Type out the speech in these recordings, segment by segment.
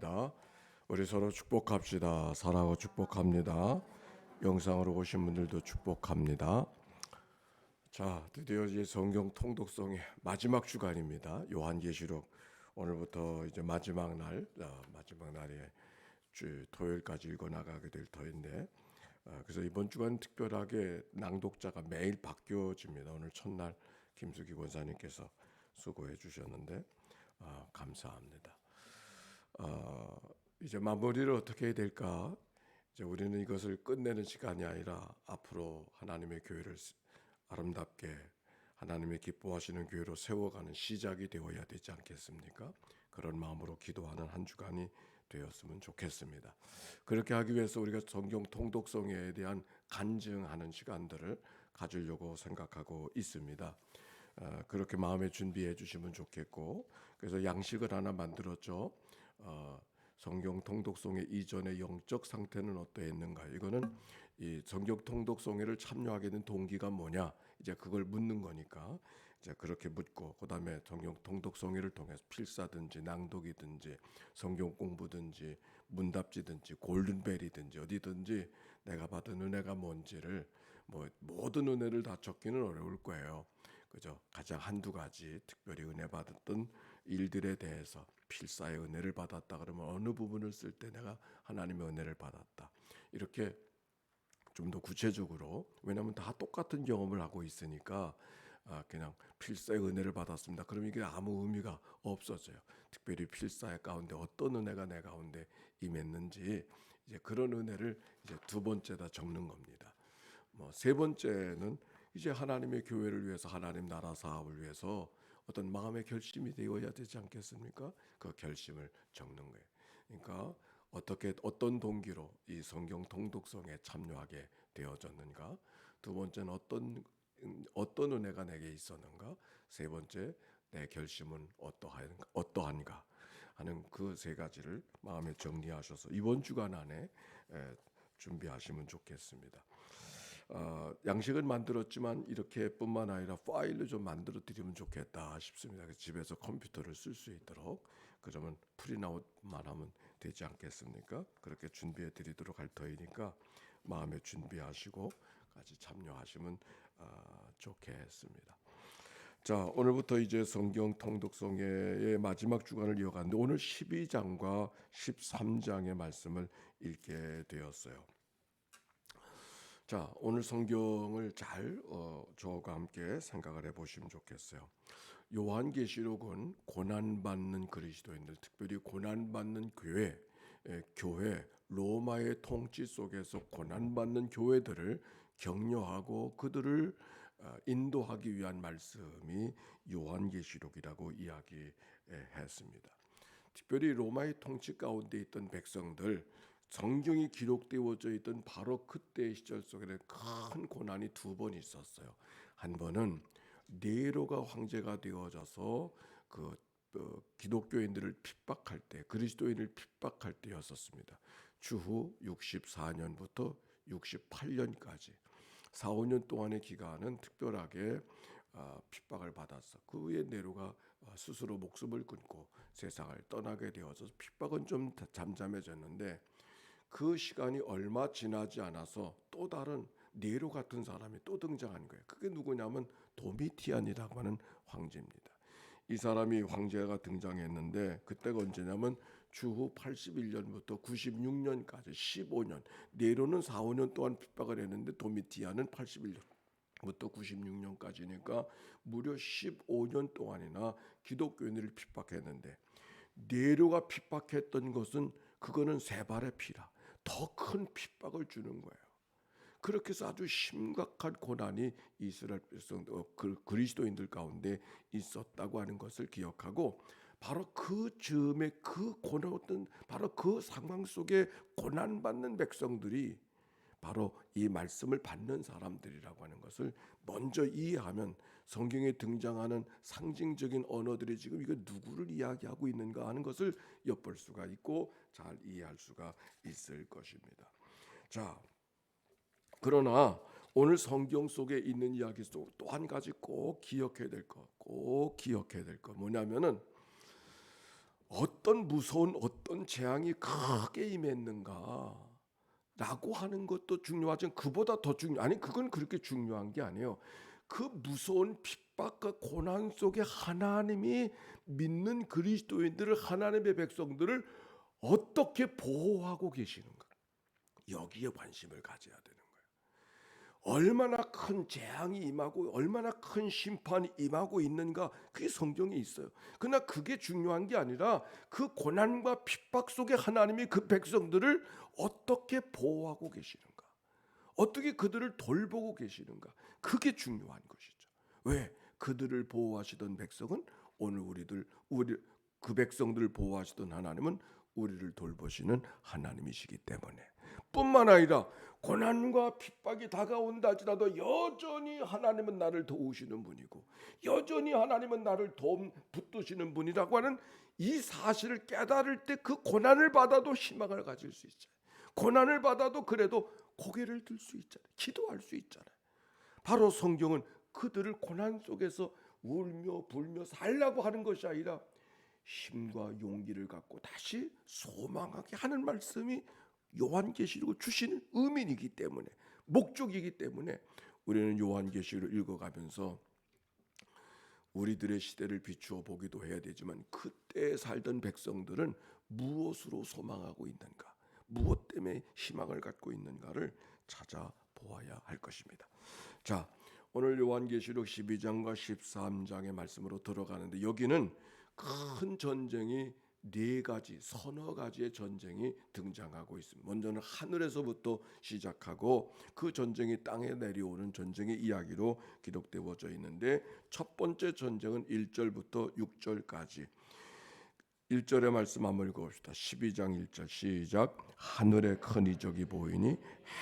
축복합니다. 우리 서로 축복합시다. 사랑하고 축복합니다. 영상으로 오신 분들도 축복합니다. 자, 드디어 이제 성경 통독성의 마지막 주간입니다. 요한계시록 오늘부터 이제 마지막 날에 토요일까지 읽어 나가게 될 터인데, 그래서 이번 주간 특별하게 낭독자가 매일 바뀌어집니다. 오늘 첫날 김수기 권사님께서 수고해 주셨는데 감사합니다. 이제 마무리를 어떻게 해야 될까? 이제 우리는 이것을 끝내는 시간이 아니라 앞으로 하나님의 교회를 아름답게 하나님의 기뻐하시는 교회로 세워가는 시작이 되어야 되지 않겠습니까? 그런 마음으로 기도하는 한 주간이 되었으면 좋겠습니다. 그렇게 하기 위해서 우리가 성경 통독성에 대한 간증하는 시간들을 가지려고 생각하고 있습니다. 그렇게 마음에 준비해 주시면 좋겠고, 그래서 양식을 하나 만들었죠. 성경 통독송회 이전의 영적 상태는 어떠했는가? 이거는 이 성경 통독송회를 참여하게 된 동기가 뭐냐? 이제 그걸 묻는 거니까 이제 그렇게 묻고, 그다음에 성경 통독송회를 통해서 필사든지 낭독이든지 성경 공부든지 문답지든지 골든벨이든지 어디든지 내가 받은 은혜가 뭔지를 모든 은혜를 다 적기는 어려울 거예요. 그죠? 가장 한두 가지 특별히 은혜 받았던 일들에 대해서 필사의 은혜를 받았다 그러면 어느 부분을 쓸 때 내가 하나님의 은혜를 받았다. 이렇게 좀 더 구체적으로, 왜냐하면 다 똑같은 경험을 하고 있으니까 그냥 필사의 은혜를 받았습니다. 그럼 이게 아무 의미가 없어져요. 특별히 필사의 가운데 어떤 은혜가 내 가운데 임했는지 이제 그런 은혜를 이제 두 번째다 적는 겁니다. 세 번째는 이제 하나님의 교회를 위해서 하나님 나라 사업을 위해서 어떤 마음의 결심이 되어야 되지 않겠습니까? 그 결심을 적는 거예요. 그러니까 어떤 동기로 이 성경 통독성에 참여하게 되어졌는가? 두 번째는 어떤 은혜가 내게 있었는가? 세 번째 내 결심은 어떠한가 하는 그 세 가지를 마음에 정리하셔서 이번 주간 안에 준비하시면 좋겠습니다. 양식은 만들었지만 이렇게뿐만 아니라 파일로 좀 만들어 드리면 좋겠다 싶습니다. 집에서 컴퓨터를 쓸 수 있도록, 그러면 프린아웃만 하면 되지 않겠습니까? 그렇게 준비해 드리도록 할 터이니까 마음에 준비하시고 같이 참여하시면 좋겠습니다. 자, 오늘부터 이제 성경 통독성회의 마지막 주간을 이어가는데 오늘 12장과 13장의 말씀을 읽게 되었어요. 자, 오늘 성경을 잘 저와 함께 생각을 해보시면 좋겠어요. 요한계시록은 고난받는 그리스도인들, 특별히 고난받는 교회, 로마의 통치 속에서 고난받는 교회들을 격려하고 그들을 인도하기 위한 말씀이 요한계시록이라고 이야기했습니다. 특별히 로마의 통치 가운데 있던 백성들, 성경이 기록되어져 있던 바로 그때의 시절 속에는 큰 고난이 두 번 있었어요. 한 번은 네로가 황제가 되어져서 기독교인들을 핍박할 때, 그리스도인을 핍박할 때였었습니다. 추후 64년부터 68년까지 4, 5년 동안의 기간은 특별하게 핍박을 받았어. 그 후에 네로가 스스로 목숨을 끊고 세상을 떠나게 되어서 핍박은 좀 잠잠해졌는데, 그 시간이 얼마 지나지 않아서 또 다른 네로 같은 사람이 또 등장한 거예요. 그게 누구냐면 도미티안이라고 하는 황제입니다. 이 사람이 황제가 등장했는데 그때가 언제냐면 추후 81년부터 96년까지 15년. 네로는 4, 5년 동안 핍박을 했는데 도미티안은 81년부터 96년까지니까 무려 15년 동안이나 기독교인들을 핍박했는데, 네로가 핍박했던 것은 그거는 세 발의 피라 더 큰 핍박을 주는 거예요. 그렇게 해서 아주 심각한 고난이 이스라엘 백성 그리스도인들 가운데 있었다고 하는 것을 기억하고, 바로 그 즈음에 그 고난했던 바로 그 상황 속에 고난받는 백성들이 바로 이 말씀을 받는 사람들이라고 하는 것을 먼저 이해하면 성경에 등장하는 상징적인 언어들이 지금 이거 누구를 이야기하고 있는가 하는 것을 엿볼 수가 있고 잘 이해할 수가 있을 것입니다. 자, 그러나 오늘 성경 속에 있는 이야기 속 또 한 가지 꼭 기억해야 될 것 뭐냐면은 어떤 무서운 어떤 재앙이 크게 임했는가 라고 하는 것도 중요하지만 그보다 더 아니 그건 그렇게 중요한 게 아니에요. 그 무서운 핍박과 고난 속에 하나님이 믿는 그리스도인들을, 하나님의 백성들을 어떻게 보호하고 계시는가, 여기에 관심을 가져야 되는 거예요. 얼마나 큰 재앙이 임하고 얼마나 큰 심판이 임하고 있는가, 그게 성경에 있어요. 그러나 그게 중요한 게 아니라 그 고난과 핍박 속에 하나님이 그 백성들을 어떻게 보호하고 계시는가, 어떻게 그들을 돌보고 계시는가, 그게 중요한 것이죠. 왜? 그들을 보호하시던 백성은 오늘 우리 그 백성들을 보호하시던 하나님은 우리를 돌보시는 하나님이시기 때문에, 뿐만 아니라 고난과 핍박이 다가온다 할지라도 여전히 하나님은 나를 도우시는 분이고 여전히 하나님은 나를 붙드시는 분이라고 하는 이 사실을 깨달을 때 그 고난을 받아도 희망을 가질 수 있잖아요. 고난을 받아도 그래도 고개를 들 수 있잖아요. 기도할 수 있잖아요. 바로 성경은 그들을 고난 속에서 울며 불며 살라고 하는 것이 아니라 힘과 용기를 갖고 다시 소망하게 하는 말씀이 요한계시록을 주시는 의미이기 때문에, 목적이기 때문에 우리는 요한계시록을 읽어가면서 우리들의 시대를 비추어 보기도 해야 되지만 그때 살던 백성들은 무엇으로 소망하고 있는가, 무엇 때문에 희망을 갖고 있는가를 찾아보아야 할 것입니다. 자, 오늘 요한계시록 12장과 13장의 말씀으로 들어가는데, 여기는 큰 전쟁이 네 가지, 서너 가지의 전쟁이 등장하고 있습니다. 먼저는 하늘에서부터 시작하고 그 전쟁이 땅에 내려오는 전쟁의 이야기로 기록되어져 있는데, 첫 번째 전쟁은 1절부터 6절까지. 1절의 말씀 한번 읽어봅시다. 12장 1절 시작. 하늘에 큰 이적이 보이니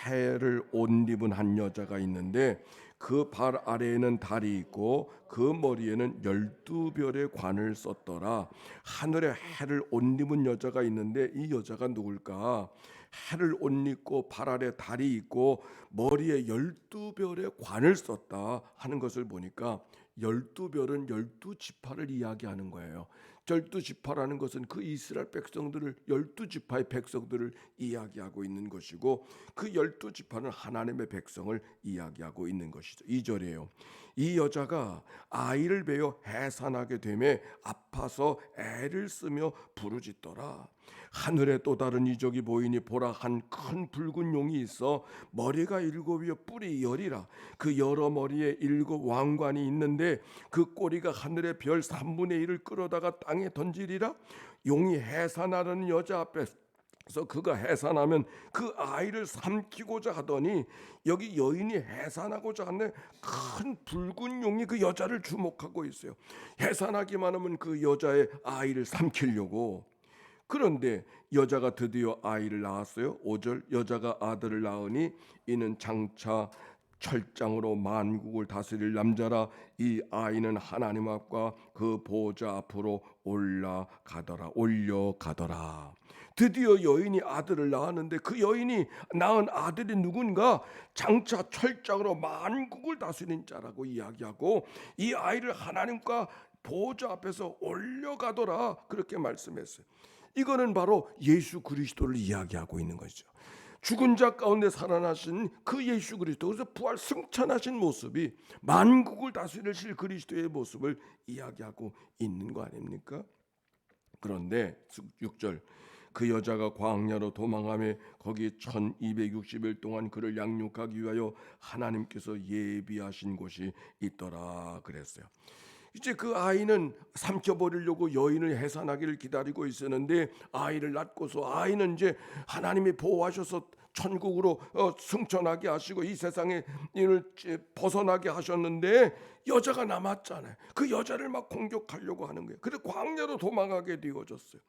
해를 옷 입은 한 여자가 있는데 그 발 아래에는 달이 있고 그 머리에는 12별의 관을 썼더라. 하늘에 해를 옷 입은 여자가 있는데 이 여자가 누굴까? 해를 옷 입고 발 아래 달이 있고 머리에 12별의 관을 썼다 하는 것을 보니까 12별은 12지파를 이야기하는 거예요. 12지파라는 것은 그 이스라엘 백성들을, 12지파의 백성들을 이야기하고 있는 것이고 그 12지파는 하나님의 백성을 이야기하고 있는 것이죠. 2절이에요. 이 여자가 아이를 베어 해산하게 되매 아파서 애를 쓰며 부르짖더라. 하늘에 또 다른 이적이 보이니 보라, 한 큰 붉은 용이 있어 머리가 7이요 뿔이 10이라. 그 여러 머리에 7 왕관이 있는데 그 꼬리가 하늘의 별 3분의 1을 끌어다가 땅에 던지리라. 용이 해산하려는 여자 앞에서 그가 해산하면 그 아이를 삼키고자 하더니 여기 여인이 해산하고자 하는데 큰 붉은 용이 그 여자를 주목하고 있어요. 해산하기만 하면 그 여자의 아이를 삼키려고. 그런데 여자가 드디어 아이를 낳았어요. 5절 여자가 아들을 낳으니 이는 장차 철장으로 만국을 다스릴 남자라. 이 아이는 하나님 앞과 그 보좌 앞으로 올려가더라. 드디어 여인이 아들을 낳았는데 그 여인이 낳은 아들이 누군가? 장차 철장으로 만국을 다스리는 자라고 이야기하고 이 아이를 하나님과 보좌 앞에서 올려가더라, 그렇게 말씀했어요. 이거는 바로 예수 그리스도를 이야기하고 있는 것이죠. 죽은 자 가운데 살아나신 그 예수 그리스도, 그래서 부활 승천하신 모습이 만국을 다스리실 그리스도의 모습을 이야기하고 있는 거 아닙니까? 그런데 6절 그 여자가 광야로 도망하며 거기 1260일 동안 그를 양육하기 위하여 하나님께서 예비하신 곳이 있더라 그랬어요. 이제 그 아이는 삼켜버리려고 여인을 해산하기를 기다리고 있었는데 아이를 낳고서 아이는 이제 하나님이 보호하셔서 천국으로 승천하게 하시고 이 세상에 이를 벗어나게 하셨는데 여자가 남았잖아요. 그 여자를 막 공격하려고 하는 거예요. 그래서 광야로 도망가게 되어졌어요.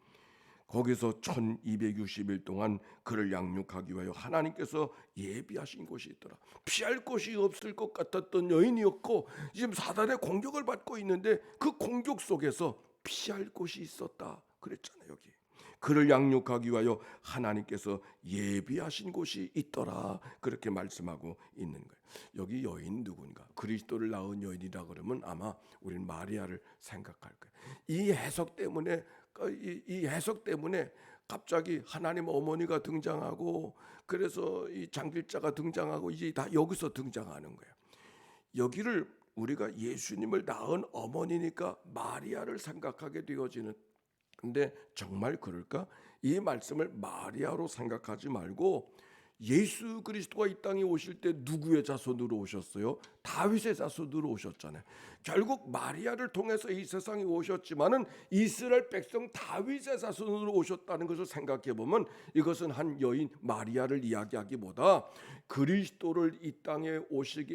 거기서 1260일 동안 그를 양육하기 위하여 하나님께서 예비하신 곳이 있더라. 피할 곳이 없을 것 같았던 여인이었고 지금 사단의 공격을 받고 있는데 그 공격 속에서 피할 곳이 있었다 그랬잖아요. 여기 그를 양육하기 위하여 하나님께서 예비하신 곳이 있더라, 그렇게 말씀하고 있는 거예요. 여기 여인 누군가? 그리스도를 낳은 여인이라 그러면 아마 우리는 마리아를 생각할 거예요. 이 해석 때문에 이 해석 때문에 갑자기 하나님 어머니가 등장하고 그래서 이 장길자가 등장하고 이제 다 여기서 등장하는 거예요. 여기를 우리가 예수님을 낳은 어머니니까 마리아를 생각하게 되어지는, 근데 정말 그럴까? 이 말씀을 마리아로 생각하지 말고 예수 그리스도가 이 땅에 오실 때 누구의 자손으로 오셨어요? 다윗의 자손으로 오셨잖아요. 결국 마리아를 통해서 이 세상에 오셨지만은 이스라엘 백성 다윗의 자손으로 오셨다는 것을 생각해 보면 이것은 한 여인 마리아를 이야기하기보다 그리스도를 이 땅에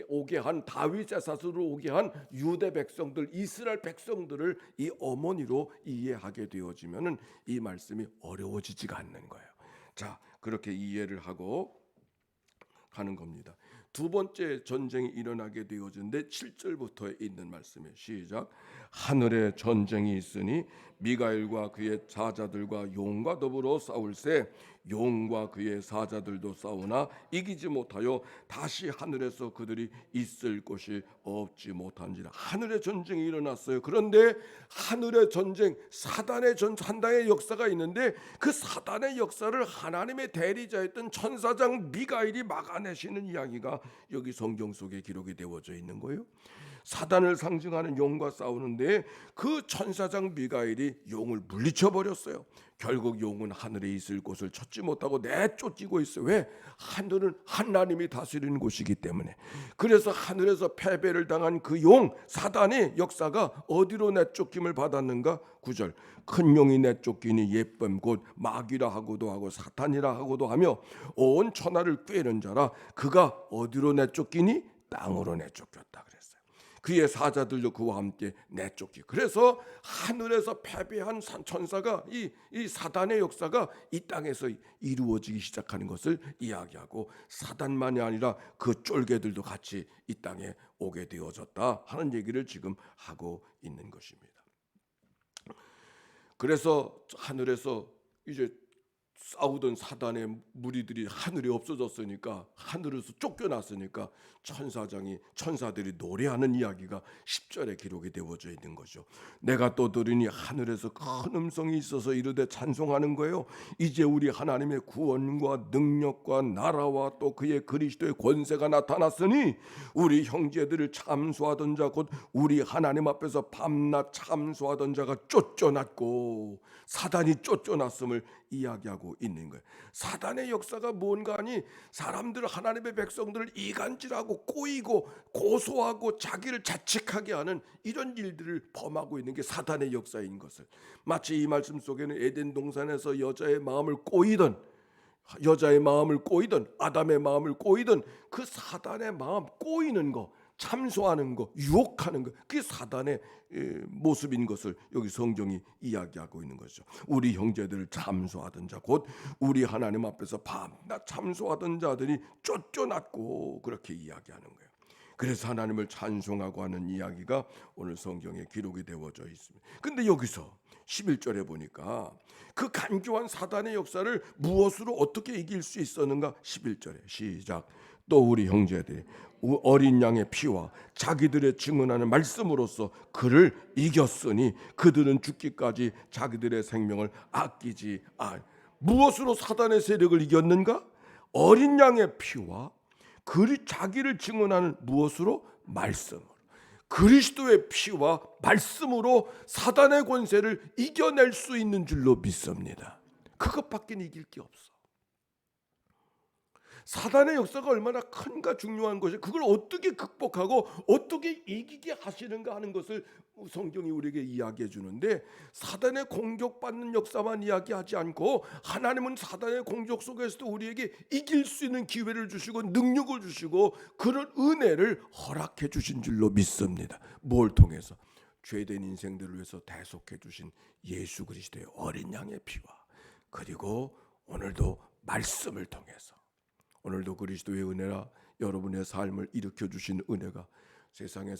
오게 한 다윗의 자손으로 오게 한 유대 백성들, 이스라엘 백성들을 이 어머니로 이해하게 되어지면은 이 말씀이 어려워지지가 않는 거예요. 자, 그렇게 이해를 하고 가는 겁니다. 두 번째 전쟁이 일어나게 되어지는데 7절부터 있는 말씀이에요. 시작. 하늘에 전쟁이 있으니 미가엘과 그의 사자들과 용과 더불어 싸울세 용과 그의 사자들도 싸우나 이기지 못하여 다시 하늘에서 그들이 있을 곳이 없지 못한지라. 하늘의 전쟁이 일어났어요. 그런데 하늘의 전쟁, 사단의 역사가 있는데 그 사단의 역사를 하나님의 대리자였던 천사장 미가엘이 막아내시는 이야기가 여기 성경 속에 기록이 되어져 있는 거예요. 사단을 상징하는 용과 싸우는데 그 천사장 미가엘이 용을 물리쳐 버렸어요. 결국 용은 하늘에 있을 곳을 찾지 못하고 내쫓기고 있어요. 왜? 하늘은 하나님이 다스리는 곳이기 때문에. 그래서 하늘에서 패배를 당한 그 용 사단의 역사가 어디로 내쫓김을 받았는가? 9절. 큰 용이 내쫓기니 예쁨 곧 마귀라 하고도 하고 사탄이라 하고도 하며 온 천하를 꿰는 자라. 그가 어디로 내쫓기니? 땅으로 내쫓겼다 그랬어요. 그의 사자들도 그와 함께 내쫓기. 그래서 하늘에서 패배한 천사가 이 사단의 역사가 이 땅에서 이루어지기 시작하는 것을 이야기하고 사단만이 아니라 그 쫄개들도 같이 이 땅에 오게 되어졌다 하는 얘기를 지금 하고 있는 것입니다. 그래서 하늘에서 이제 싸우던 사단의 무리들이 하늘에 없어졌으니까, 하늘에서 쫓겨났으니까 천사들이 노래하는 이야기가 10절에 기록이 되어져 있는 거죠. 내가 또 들으니 하늘에서 큰 음성이 있어서 이르되 찬송하는 거예요. 이제 우리 하나님의 구원과 능력과 나라와 또 그의 그리스도의 권세가 나타났으니 우리 형제들을 참소하던 자 곧 우리 하나님 앞에서 밤낮 참소하던 자가 쫓겨났고, 사단이 쫓겨났음을 이야기하고 있는 거예요. 사단의 역사가 뭔가 하니 사람들, 하나님의 백성들을 이간질하고 꼬이고 고소하고 자기를 자책하게 하는 이런 일들을 범하고 있는 게 사단의 역사인 것을, 마치 이 말씀 속에는 에덴 동산에서 여자의 마음을 꼬이던 아담의 마음을 꼬이던 그 사단의 마음 꼬이는 거, 참소하는 거, 유혹하는 거, 그게 사단의 모습인 것을 여기 성경이 이야기하고 있는 것이죠. 우리 형제들을 참소하던 자 곧 우리 하나님 앞에서 밤낮 참소하던 자들이 쫓겨났고, 그렇게 이야기하는 거예요. 그래서 하나님을 찬송하고 하는 이야기가 오늘 성경에 기록이 되어져 있습니다. 근데 여기서 11절에 보니까 그 간교한 사단의 역사를 무엇으로 어떻게 이길 수 있었는가? 11절에 시작. 또 우리 형제들이 어린 양의 피와 자기들의 증언하는 말씀으로써 그를 이겼으니 그들은 죽기까지 자기들의 생명을 아끼지 않. 무엇으로 사단의 세력을 이겼는가? 어린 양의 피와 자기를 증언하는 무엇으로? 말씀으로. 그리스도의 피와 말씀으로 사단의 권세를 이겨낼 수 있는 줄로 믿습니다. 그것밖에 이길 게 없어. 사단의 역사가 얼마나 큰가 중요한 것이, 그걸 어떻게 극복하고 어떻게 이기게 하시는가 하는 것을 성경이 우리에게 이야기해 주는데, 사단의 공격받는 역사만 이야기하지 않고 하나님은 사단의 공격 속에서도 우리에게 이길 수 있는 기회를 주시고 능력을 주시고 그런 은혜를 허락해 주신 줄로 믿습니다. 뭘 통해서? 죄된 인생들을 위해서 대속해 주신 예수 그리스도의 어린 양의 피와, 그리고 오늘도 말씀을 통해서, 오늘도 그리스도의 은혜라 여러분의 삶을 일으켜 주신 은혜가 세상에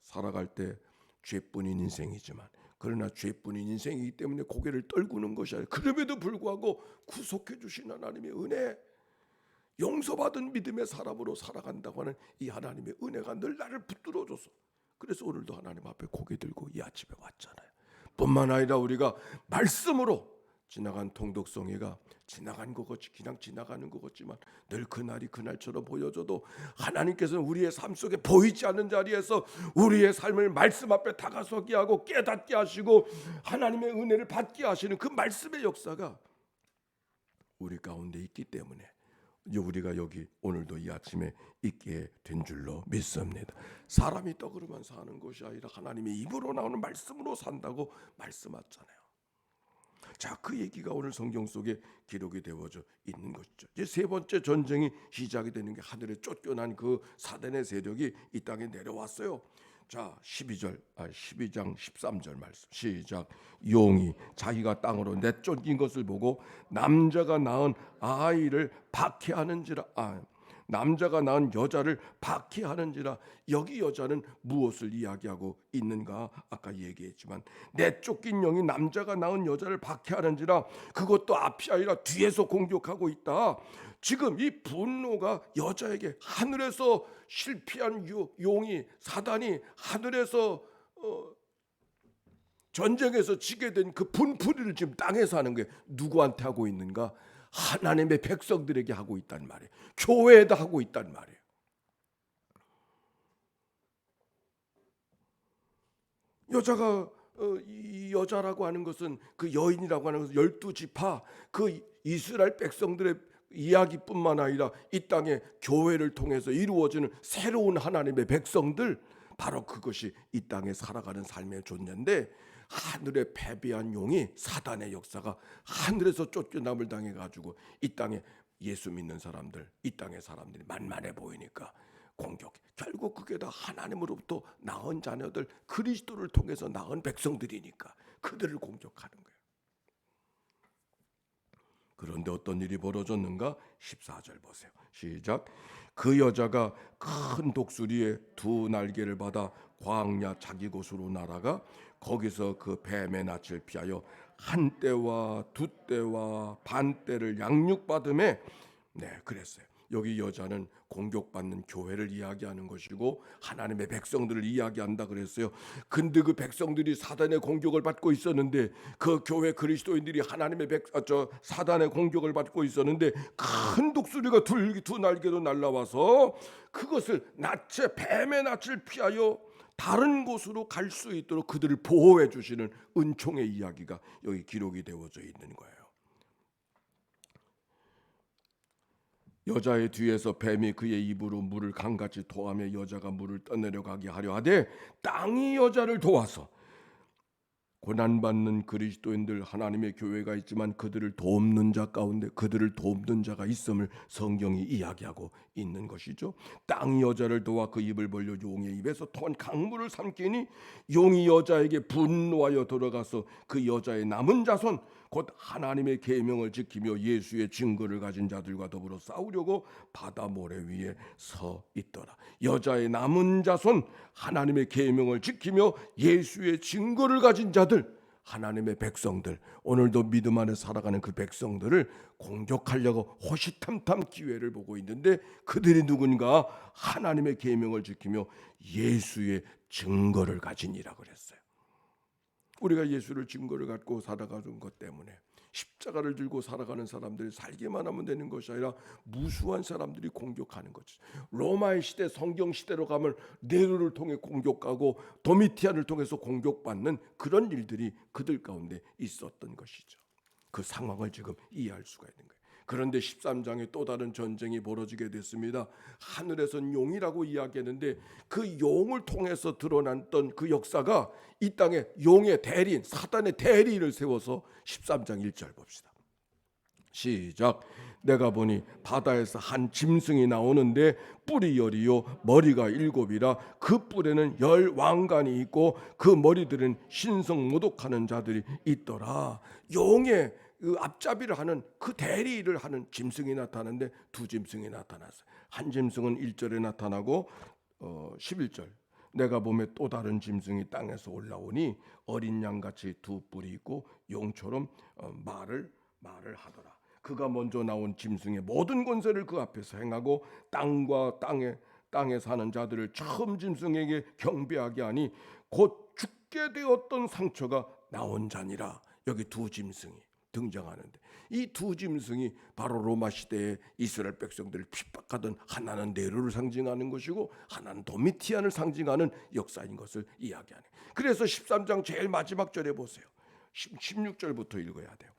살아갈 때 죄뿐인 인생이지만, 그러나 죄뿐인 인생이기 때문에 고개를 떨구는 것이 아니라 그럼에도 불구하고 구속해 주신 하나님의 은혜, 용서받은 믿음의 사람으로 살아간다고 하는 이 하나님의 은혜가 늘 나를 붙들어줘서, 그래서 오늘도 하나님 앞에 고개 들고 이 아침에 왔잖아요. 뿐만 아니라 우리가 말씀으로 지나간 통독성회가 지나간 것 같이 그냥 지나가는 것 같지만 늘 그날이 그날처럼 보여져도 하나님께서는 우리의 삶 속에 보이지 않는 자리에서 우리의 삶을 말씀 앞에 다가서게 하고 깨닫게 하시고 하나님의 은혜를 받게 하시는 그 말씀의 역사가 우리 가운데 있기 때문에 우리가 여기 오늘도 이 아침에 있게 된 줄로 믿습니다. 사람이 떡으로만 사는 것이 아니라 하나님의 입으로 나오는 말씀으로 산다고 말씀하셨잖아요. 자, 그 얘기가 오늘 성경 속에 기록이 되어져 있는 것이죠. 이제 세 번째 전쟁이 시작이 되는 게 하늘에 쫓겨난 그 사단의 세력이 이 땅에 내려왔어요. 자, 12장 13절 말씀 시작. 용이 자기가 땅으로 내쫓긴 것을 보고 남자가 낳은 아이를 박해하는지라. 남자가 낳은 여자를 박해하는지라. 여기 여자는 무엇을 이야기하고 있는가? 아까 얘기했지만 내쫓긴 영이 남자가 낳은 여자를 박해하는지라. 그것도 앞이 아니라 뒤에서 공격하고 있다. 지금 이 분노가 여자에게 하늘에서 실패한 용이 사단이 하늘에서 전쟁에서 지게 된 그 분풀이를 지금 땅에서 하는 게 누구한테 하고 있는가? 하나님의 백성들에게 하고 있단 말이에요. 교회에다 하고 있단 말이에요. 여자가 이 여자라고 하는 것은 그 여인이라고 하는 것은 12지파 그 이스라엘 백성들의 이야기뿐만 아니라 이 땅에 교회를 통해서 이루어지는 새로운 하나님의 백성들, 바로 그것이 이 땅에 살아가는 삶의 존재인데, 하늘에 패배한 용이 사단의 역사가 하늘에서 쫓겨남을 당해가지고 이 땅에 예수 믿는 사람들, 이 땅의 사람들이 만만해 보이니까 공격. 결국 그게 다 하나님으로부터 낳은 자녀들, 그리스도를 통해서 낳은 백성들이니까 그들을 공격하는 거예요. 그런데 어떤 일이 벌어졌는가? 14절 보세요. 시작. 그 여자가 큰 독수리의 두 날개를 받아 광야 자기 곳으로 날아가 거기서 그 뱀의 낯을 피하여 한 때와 두 때와 반 때를 양육받음에, 그랬어요. 여기 여자는 공격받는 교회를 이야기하는 것이고 하나님의 백성들을 이야기한다 그랬어요. 근데 그 백성들이 사단의 공격을 받고 있었는데, 그 교회 그리스도인들이 하나님의 사단의 공격을 받고 있었는데, 큰 독수리가 두 날개로 날라와서 그것을 뱀의 낯을 피하여 다른 곳으로 갈 수 있도록 그들을 보호해 주시는 은총의 이야기가 여기 기록이 되어져 있는 거예요. 여자의 뒤에서 뱀이 그의 입으로 물을 강같이 토하며 여자가 물을 떠내려가게 하려 하되 땅이 여자를 도와서, 고난받는 그리스도인들, 하나님의 교회가 있지만 그들을 돕는 자 가운데 그들을 돕는 자가 있음을 성경이 이야기하고 있는 것이죠. 땅이 여자를 도와 그 입을 벌려 용의 입에서 토한 강물을 삼키니 용이 여자에게 분노하여 들어가서 그 여자의 남은 자손 곧 하나님의 계명을 지키며 예수의 증거를 가진 자들과 더불어 싸우려고 바다 모래 위에 서 있더라. 여자의 남은 자손, 하나님의 계명을 지키며 예수의 증거를 가진 자들, 하나님의 백성들, 오늘도 믿음 안에 살아가는 그 백성들을 공격하려고 호시탐탐 기회를 보고 있는데, 그들이 누군가? 하나님의 계명을 지키며 예수의 증거를 가진이라 그랬어요. 우리가 예수를 증거를 갖고 살아가는 것 때문에 십자가를 들고 살아가는 사람들이 살기만 하면 되는 것이 아니라 무수한 사람들이 공격하는 거죠. 로마의 시대, 성경 시대로 가면 네로를 통해 공격하고 도미티안을 통해서 공격받는 그런 일들이 그들 가운데 있었던 것이죠. 그 상황을 지금 이해할 수가 있는 거예요. 그런데 13장에 또 다른 전쟁이 벌어지게 됐습니다. 하늘에선 용이라고 이야기했는데 그 용을 통해서 드러났던 그 역사가 이 땅에 용의 대리인, 사단의 대리인을 세워서 13장 1절 봅시다. 시작. 내가 보니 바다에서 한 짐승이 나오는데 뿔이 10이요 머리가 7이라 그 뿔에는 10 왕관이 있고 그 머리들은 신성 모독하는 자들이 있더라. 용의 그 앞잡이를 하는, 그 대리를 하는 짐승이 나타나는데 두 짐승이 나타났어요. 한 짐승은 1절에 나타나고 11절. 내가 보매 또 다른 짐승이 땅에서 올라오니 어린 양같이 두 뿔이 있고 용처럼 말을 하더라. 그가 먼저 나온 짐승의 모든 권세를 그 앞에서 행하고 땅과 땅에 사는 자들을 처음 짐승에게 경배하게 하니 곧 죽게 되었던 상처가 나온 자니라. 여기 두 짐승이 등장하는데 이 두 짐승이 바로 로마 시대에 이스라엘 백성들을 핍박하던 하나는 네로를 상징하는 것이고 하나는 도미티안을 상징하는 역사인 것을 이야기하네. 그래서 13장 제일 마지막 절에 보세요. 16절부터 읽어야 돼요.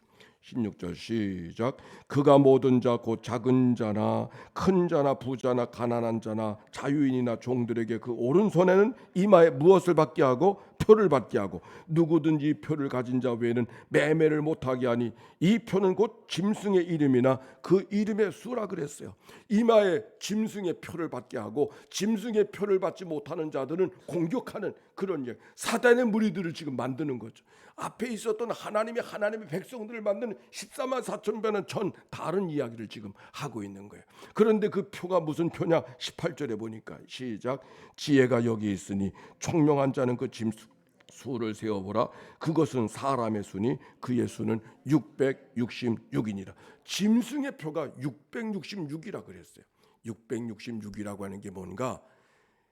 16절 시작. 그가 모든 자 곧 작은 자나 큰 자나 부자나 가난한 자나 자유인이나 종들에게 그 오른손에는 이마에 무엇을 받게 하고 표를 받게 하고 누구든지 표를 가진 자 외에는 매매를 못하게 하니 이 표는 곧 짐승의 이름이나 그 이름의 수라 그랬어요. 이마에 짐승의 표를 받게 하고 짐승의 표를 받지 못하는 자들은 공격하는 그런 사단의 무리들을 지금 만드는 거죠. 앞에 있었던 하나님의 백성들을 만드는 14만 4천 배는 전 다른 이야기를 지금 하고 있는 거예요. 그런데 그 표가 무슨 표냐? 18절에 보니까 시작. 지혜가 여기 있으니 총명한 자는 그 짐승 수를 세어보라. 그것은 사람의 수니 그의 수는 666이니라. 짐승의 표가 666이라 그랬어요. 666이라고 하는 게 뭔가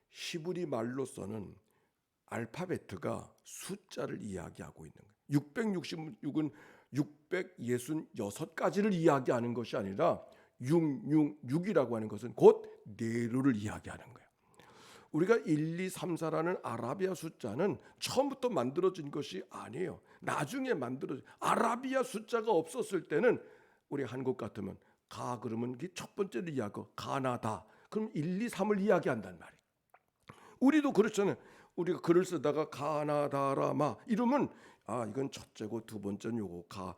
히브리 말로서는 알파베트가 숫자를 이야기하고 있는 거예요. 666은 666가지를 이야기하는 것이 아니라 666이라고 하는 것은 곧 네로를 이야기하는 거예요. 우리가 1, 2, 3, 4라는 아라비아 숫자는 처음부터 만들어진 것이 아니에요. 나중에 만들어진 아라비아 숫자가 없었을 때는 우리 한국 같으면 가 그러면 첫 번째를 이야기하고 가나다 그럼 1, 2, 3을 이야기한단 말이에요. 우리도 그렇잖아요. 우리가 글을 쓰다가 가나다라마 이러면 이건 첫째고 두 번째는 요거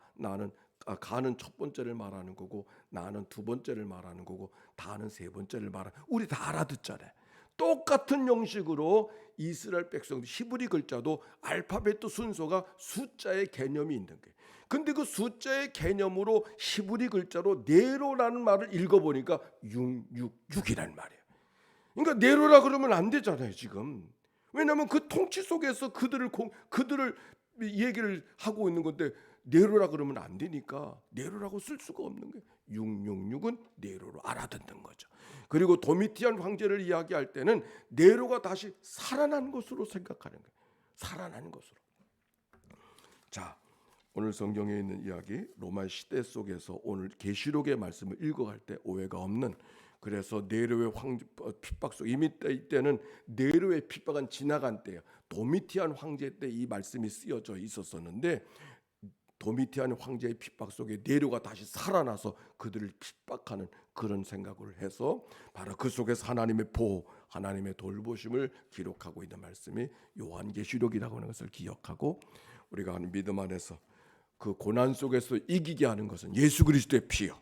가는 첫 번째를 말하는 거고 나는 두 번째를 말하는 거고 다는 세 번째를 말하는 우리 다 알아듣잖아요. 똑같은 형식으로 이스라엘 백성들 히브리 글자도 알파벳 순서가 숫자의 개념이 있는 거예요. 근데 그 숫자의 개념으로 히브리 글자로 네로라는 말을 읽어보니까 666이란 말이에요. 그러니까 네로라 그러면 안 되잖아요 지금. 왜냐하면 그 통치 속에서 그들을 얘기를 하고 있는 건데 네로라 그러면 안 되니까 네로라고 쓸 수가 없는 거예요. 666은 네로로 알아듣는 거죠. 그리고 도미티안 황제를 이야기할 때는 네로가 다시 살아난 것으로 생각하는 거예요. 살아난 것으로. 자, 오늘 성경에 있는 이야기 로마 시대 속에서 오늘 계시록의 말씀을 읽어갈 때 오해가 없는 그래서 네로의 핍박 속 이미 이때는 네로의 핍박은 지나간 때예요. 도미티안 황제 때 이 말씀이 쓰여져 있었었는데 도미티안 황제의 핍박 속에 네로가 다시 살아나서 그들을 핍박하는 그런 생각을 해서 바로 그 속에서 하나님의 보호, 하나님의 돌보심을 기록하고 있는 말씀이 요한계시록이라고 하는 것을 기억하고 우리가 하는 믿음 안에서 그 고난 속에서 이기게 하는 것은 예수 그리스도의 피요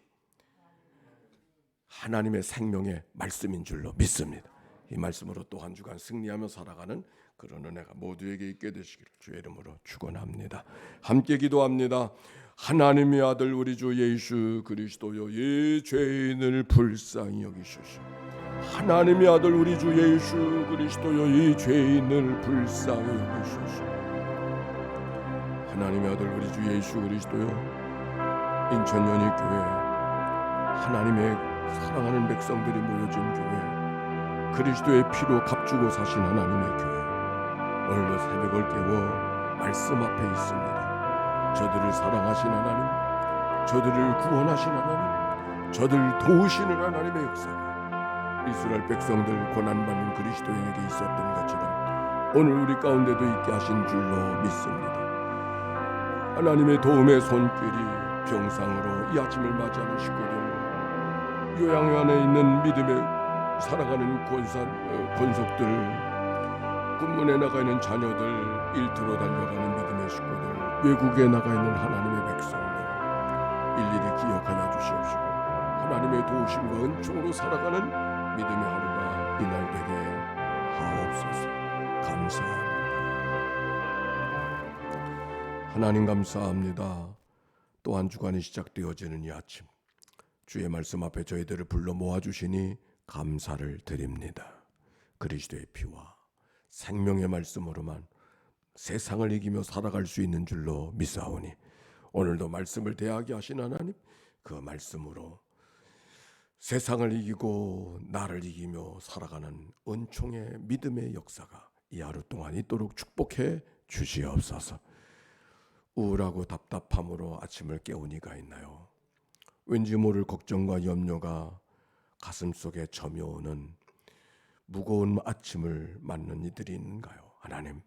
하나님의 생명의 말씀인 줄로 믿습니다. 이 말씀으로 또 한 주간 승리하며 살아가는 그런 은혜가 모두에게 있게 되시기를 주의 이름으로 축원합니다. 함께 기도합니다. 하나님의 아들 우리 주 예수 그리스도여 이 죄인을 불쌍히 여기소서. 하나님의 아들 우리 주 예수 그리스도여 이 죄인을 불쌍히 여기소서. 하나님의 아들 우리 주 예수 그리스도여 인천연희교회 하나님의 사랑하는 백성들이 모여진 교회 그리스도의 피로 값주고 사신 하나님의 교회 오늘도 새벽을 깨워 말씀 앞에 있습니다. 저들을 사랑하신 하나님 저들을 구원하신 하나님 저들을 도우시는 하나님의 역사가 이스라엘 백성들 고난받는 그리스도인에게 있었던 것처럼 오늘 우리 가운데도 있게 하신 줄로 믿습니다. 하나님의 도움의 손길이 병상으로 이 아침을 맞이하는 식구들 요양 안에 있는 믿음의 살아가는 권속들 군문에 나가 있는 자녀들 일터로 달려가는 믿음의 식구들 외국에 나가 있는 하나님의 백성들 일일이 기억하여 주시옵시고 하나님의 도우심과 은총으로 살아가는 믿음의 하루가 이날 되게 하옵소서. 감사합니다. 하나님 감사합니다. 또 한 주간이 시작되어지는 이 아침 주의 말씀 앞에 저희들을 불러 모아주시니 감사를 드립니다. 그리스도의 피와 생명의 말씀으로만 세상을 이기며 살아갈 수 있는 줄로 믿사오니 오늘도 말씀을 대하게 하신 하나님 그 말씀으로 세상을 이기고 나를 이기며 살아가는 은총의 믿음의 역사가 이 하루 동안 있도록 축복해 주시옵소서. 우울하고 답답함으로 아침을 깨우니가 있나요? 왠지 모를 걱정과 염려가 가슴속에 점여오는 무거운 아침을 맞는 이들이 있는가요? 하나님,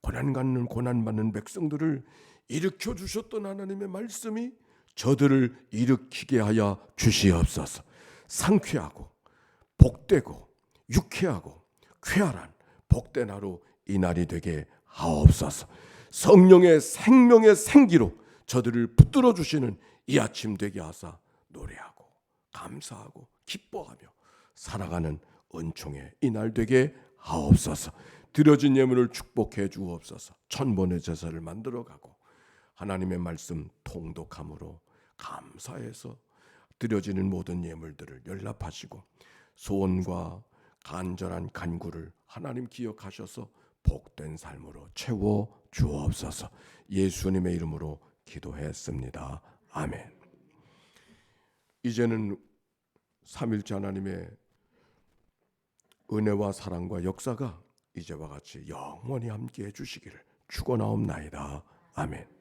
고난받는 백성들을 일으켜 주셨던 하나님의 말씀이 저들을 일으키게 하여 주시옵소서. 상쾌하고 복되고 유쾌하고 쾌활한 복된 하루 이 날이 되게 하옵소서. 성령의 생명의 생기로 저들을 붙들어 주시는 이 아침 되게 하사 노래하고 감사하고 기뻐하며 살아가는 은총의 이 날 되게 하옵소서. 드려진 예물을 축복해 주옵소서. 천번의 제사를 만들어가고 하나님의 말씀 통독함으로 감사해서 드려지는 모든 예물들을 연락하시고 소원과 간절한 간구를 하나님 기억하셔서 복된 삶으로 채워 주옵소서. 예수님의 이름으로 기도했습니다. 아멘. 이제는 삼일째 하나님의 은혜와 사랑과 역사가 이제와 같이 영원히 함께해 주시기를 축원하옵나이다. 아멘.